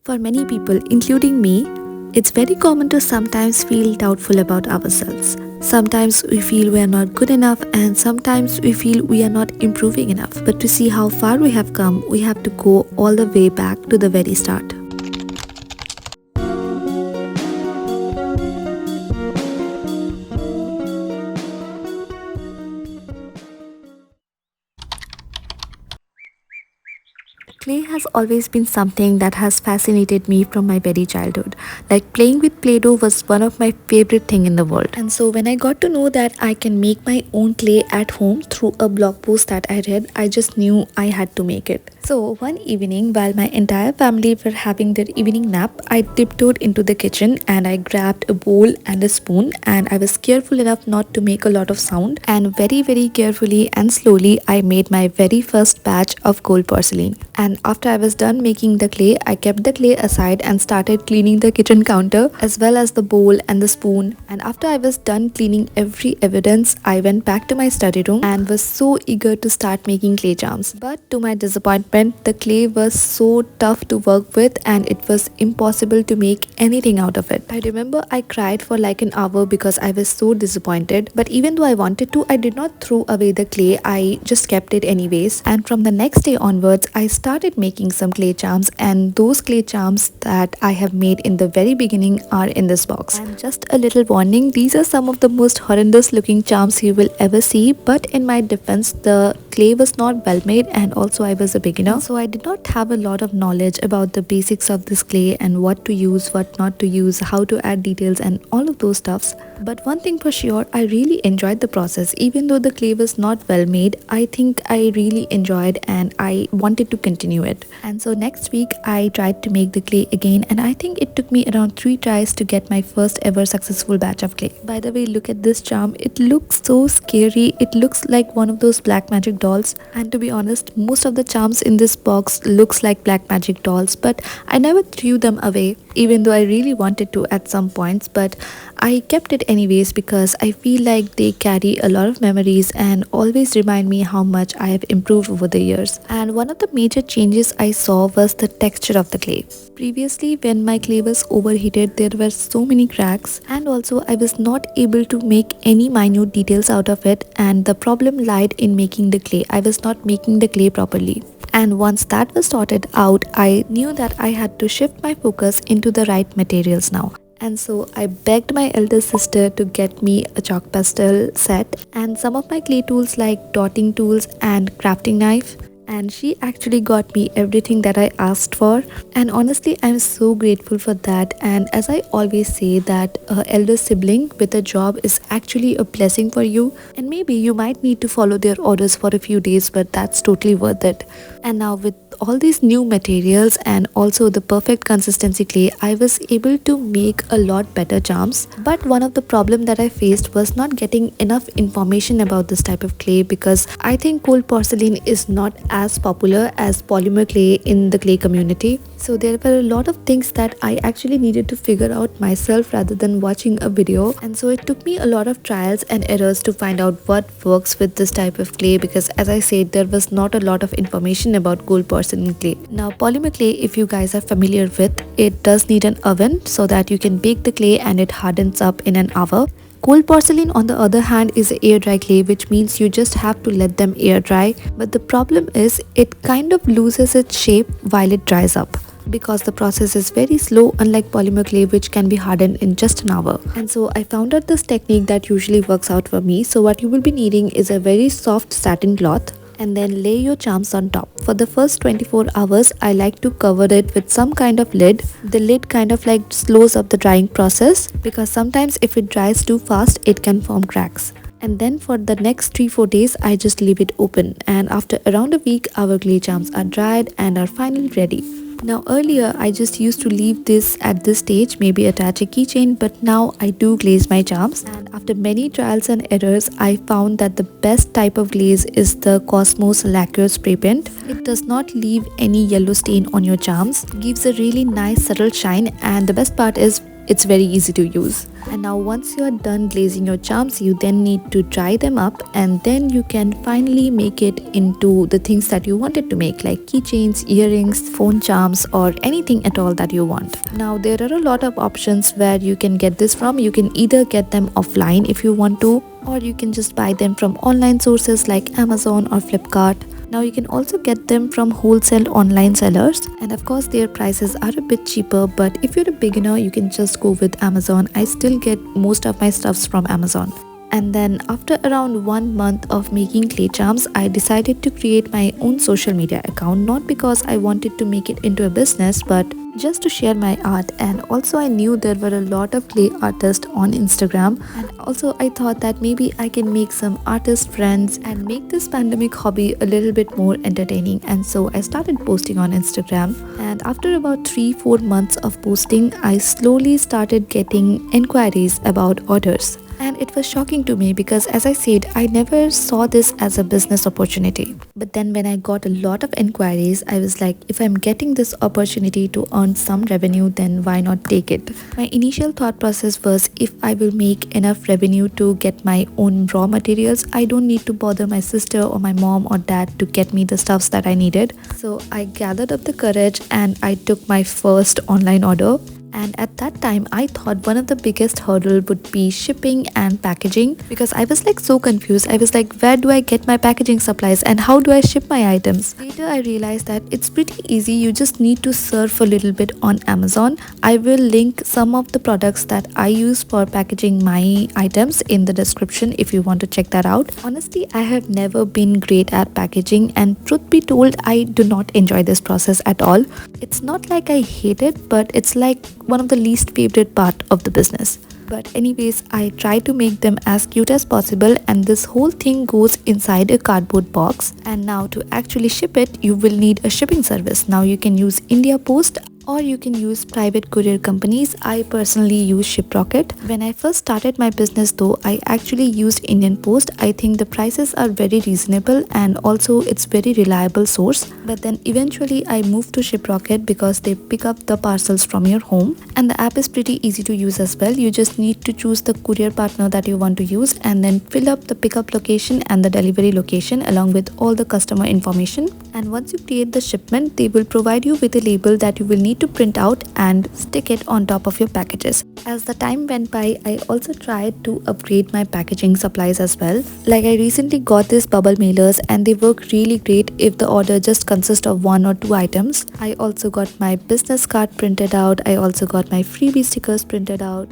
For many people, including me, it's very common to sometimes feel doubtful about ourselves. Sometimes we feel we are not good enough, and sometimes we feel we are not improving enough. But to see how far we have come, we have to go all the way back to the very start. Clay has always been something that has fascinated me from my very childhood. Like playing with Play-Doh was one of my favorite thing in the world. And so when I got to know that I can make my own clay at home through a blog post that I read, I just knew I had to make it. So one evening, while my entire family were having their evening nap, I tiptoed into the kitchen and I grabbed a bowl and a spoon, and I was careful enough not to make a lot of sound, and very carefully and slowly I made my very first batch of gold porcelain. And after I was done making the clay, I kept the clay aside and started cleaning the kitchen counter as well as the bowl and the spoon. And after I was done cleaning every evidence, I went back to my study room and was so eager to start making clay charms. But to my disappointment, the clay was so tough to work with and it was impossible to make anything out of it. I remember I cried for like an hour because I was so disappointed. But even though I wanted to, I did not throw away the clay. I just kept it anyways. And from the next day onwards, I started making some clay charms, and those clay charms that I have made in the very beginning are in this box. And just a little warning, these are some of the most horrendous looking charms you will ever see, but in my defense, the clay was not well made and also I was a beginner, so I did not have a lot of knowledge about the basics of this clay and what to use, what not to use, how to add details and all of those stuffs. But one thing for sure, I really enjoyed the process. Even though the clay was not well made, I think I really enjoyed and I wanted to continue it. And so next week I tried to make the clay again, and I think it took me around 3 tries to get my first ever successful batch of clay. By the way, look at this charm. It looks so scary. It looks like one of those black magic dolls, and to be honest, most of the charms in this box looks like black magic dolls, but I never threw them away, even though I really wanted to at some points. But I kept it anyways because I feel like they carry a lot of memories and always remind me how much I have improved over the years. And one of the major changes I saw was the texture of the clay. Previously, when my clay was overheated, there were so many cracks, and also I was not able to make any minute details out of it, and the problem lied in making the clay. I was not making the clay properly. And once that was sorted out, I knew that I had to shift my focus into the right materials now. And so I begged my elder sister to get me a chalk pastel set and some of my clay tools like dotting tools and crafting knife. And she actually got me everything that I asked for, and honestly I'm so grateful for that. And as I always say, that elder sibling with a job is actually a blessing for you, and maybe you might need to follow their orders for a few days, but that's totally worth it. And now with all these new materials and also the perfect consistency clay, I was able to make a lot better charms. But one of the problem that I faced was not getting enough information about this type of clay, because I think gold porcelain is not as popular as polymer clay in the clay community. So there were a lot of things that I actually needed to figure out myself rather than watching a video. And so it took me a lot of trials and errors to find out what works with this type of clay, because as I said, there was not a lot of information about gold porcelain clay. Now polymer clay, if you guys are familiar with, it does need an oven so that you can bake the clay and it hardens up in an hour. Gold porcelain on the other hand is air dry clay, which means you just have to let them air dry. But the problem is it kind of loses its shape while it dries up, because the process is very slow, unlike polymer clay which can be hardened in just an hour. And so I found out this technique that usually works out for me. So what you will be needing is a very soft satin cloth, and then lay your charms on top. For the first 24 hours, I like to cover it with some kind of lid. The lid kind of like slows up the drying process, because sometimes if it dries too fast, it can form cracks. And then for the next 3-4 days, I just leave it open, and after around a week, our clay charms are dried and are finally ready. Now earlier I just used to leave this at this stage, maybe attach a keychain, but now I do glaze my charms, and after many trials and errors I found that the best type of glaze is the Cosmos Lacquer Spray Paint. It does not leave any yellow stain on your charms, gives a really nice subtle shine, and the best part is it's very easy to use. And now once you are done glazing your charms, you then need to dry them up, and then you can finally make it into the things that you wanted to make, like keychains, earrings, phone charms, or anything at all that you want. Now there are a lot of options where you can get this from. You can either get them offline if you want to, or you can just buy them from online sources like Amazon or Flipkart. Now you can also get them from wholesale online sellers, and of course their prices are a bit cheaper, but if you're a beginner you can just go with Amazon. I still get most of my stuffs from Amazon. And then after around 1 month of making clay charms, I decided to create my own social media account, not because I wanted to make it into a business, but just to share my art. And also I knew there were a lot of clay artists on Instagram, and also I thought that maybe I can make some artist friends and make this pandemic hobby a little bit more entertaining. And so I started posting on Instagram, and after about 3-4 months of posting, I slowly started getting inquiries about orders. And it was shocking to me because, as I said, I never saw this as a business opportunity. But then when I got a lot of inquiries, I was like, if I'm getting this opportunity to earn some revenue, then why not take it? My initial thought process was, if I will make enough revenue to get my own raw materials, I don't need to bother my sister or my mom or dad to get me the stuffs that I needed. So I gathered up the courage and I took my first online order. And at that time, I thought one of the biggest hurdle would be shipping and packaging, because I was like so confused. I was like, where do I get my packaging supplies and how do I ship my items? Later, I realized that it's pretty easy. You just need to surf a little bit on Amazon. I will link some of the products that I use for packaging my items in the description if you want to check that out. Honestly, I have never been great at packaging, and truth be told, I do not enjoy this process at all. It's not like I hate it, but it's like one of the least favorite part of the business. But anyways, I try to make them as cute as possible, and this whole thing goes inside a cardboard box. And now to actually ship it, you will need a shipping service. Now you can use India Post, or you can use private courier companies. I personally use Shiprocket. When I first started my business though, I actually used Indian Post. I think the prices are very reasonable, and also it's very reliable source. But then eventually I moved to Shiprocket because they pick up the parcels from your home, and the app is pretty easy to use as well. You just need to choose the courier partner that you want to use, and then fill up the pickup location and the delivery location along with all the customer information. And once you create the shipment, they will provide you with a label that you will need to print out and stick it on top of your packages. As the time went by, I also tried to upgrade my packaging supplies as well. Like, I recently got these bubble mailers, and they work really great if the order just consists of 1 or 2 items. I also got my business card printed out. I also got my freebie stickers printed out.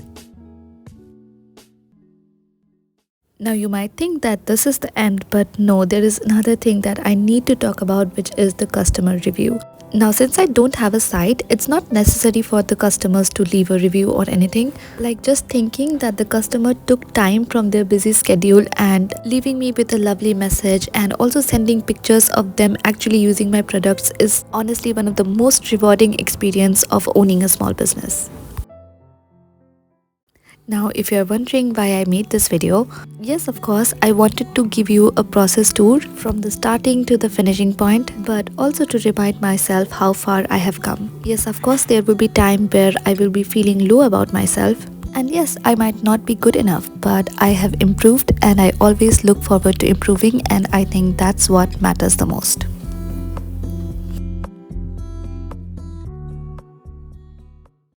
Now you might think that this is the end, but no, there is another thing that I need to talk about, which is the customer review. Now, since I don't have a site, it's not necessary for the customers to leave a review or anything. Like, just thinking that the customer took time from their busy schedule and leaving me with a lovely message, and also sending pictures of them actually using my products, is honestly one of the most rewarding experience of owning a small business. Now, if you're wondering why I made this video, yes, of course, I wanted to give you a process tour from the starting to the finishing point, but also to remind myself how far I have come. Yes, of course, there will be time where I will be feeling low about myself. And yes, I might not be good enough, but I have improved, and I always look forward to improving, and I think that's what matters the most.